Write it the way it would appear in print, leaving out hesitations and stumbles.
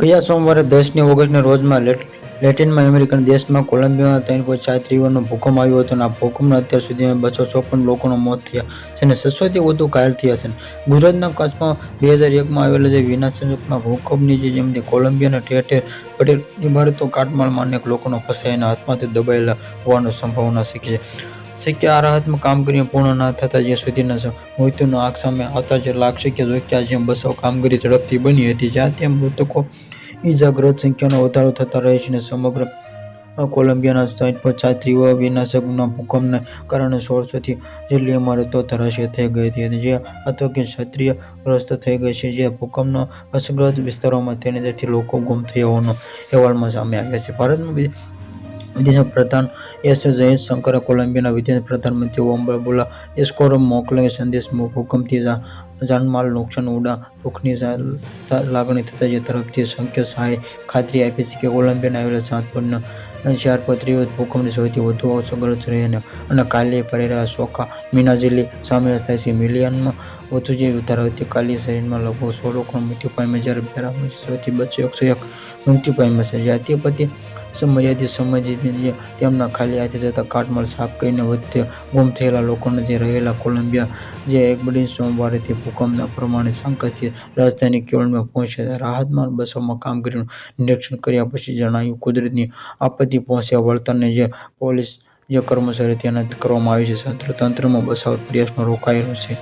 ગયા સોમવારે 10મી ઓગસ્ટના રોજમાં લેટિન અમેરિકન દેશમાં કોલંબિયામાં 3.4 તીવ્રનો ભૂકંપ આવ્યો હતો અને આ ભૂકંપમાં અત્યાર સુધીમાં 256 લોકોના મોત થયા છે અને 600થી વધુ ઘાયલ થયા છે. ગુજરાતના કચ્છમાં 2001માં આવેલા જે વિનાશક ભૂકંપની જેમ કોલંબિયાના ઠેર ઠેર પડેલ ઇમારતો કાટમાળમાં અનેક લોકોના ફસાયાના હાથમાંથી દબાયેલા હોવાની સંભાવના શક્ય આ રાહતમાં કામગીરી પૂર્ણ ન થતા જ્યાં સુધીના મૃત્યુનો આંક સામે આવતા જ લાગશે કે જોકે આ જેમ બચાવ કામગીરી ઝડપથી બની હતી જ્યાં ત્યાં મૃતકો ઇજાગ્રસ્ત સંખ્યાનો વધારો થતા રહે છે અને સમગ્ર કોલંબિયાના 3.4 તીવ્ર વિનાશક ભૂકંપને કારણે 1600થી જેટલી ઇમારતો ધરાશયી થઈ ગઈ હતી જે આતંકી ક્ષતિગ્રસ્ત થઈ ગઈ છે. જે ભૂકંપના અસરગ્રસ્ત વિસ્તારોમાં 13થી લોકો ગુમ થયા હોવાના અહેવાલ સામે આવ્યા છે. ભારતના વિદેશ પ્રધાન એસ જયશંકરે કોલંબિયાના વિદેશ પ્રધાનમંત્રી ઓમોબલા એસ્કોબારને મોકલેલા સંદેશમાં ભૂકંપથી જાનમાલ નુકસાન ઉડા દુઃખની લાગણી થતા જે તરફથી શક્ય સહાયની ખાતરી આપી છે. કોલંબિયામાં આવેલા 7.4 તીવ્ર ભૂકંપની સૌથી વધુ અસરગ્રસ્ત રહી અને કાલે પરેરા સોકા મિનાઝીલી સમાવેશ થાય છે. મિલિયનમાં વધુ જીવ ધરાવતી કાલી શહેરમાં લગભગ 100 લોકો મૃત્યુ પામ્યા જ્યારે બેરામાં સૌથી 201 મૃત્યુ પામ્યા છે. જાતિપતિ મર્યાદિત સમય તેમના ખાલી હાથે જતા કાટમાળ સાફ કરીને વધુ ગુમ થયેલા લોકોને જે રહેલા કોલંબિયા જે એગ્બડી સોમવારેથી ભૂકંપના પ્રમાણે શંકાથી રાજધાની ક્યોટોમાં પહોંચ્યા. રાહતમાં બચાવમાં કામગીરીનું નિરીક્ષણ કર્યા પછી જણાવ્યું કુદરતી આપત્તિ પહોંચ્યા વળતરને જે પોલીસ કર્મચારીઓ તૈનાત કરવામાં આવી છે. તંત્રમાં બચાવ પ્રયાસમાં રોકાયેલો છે.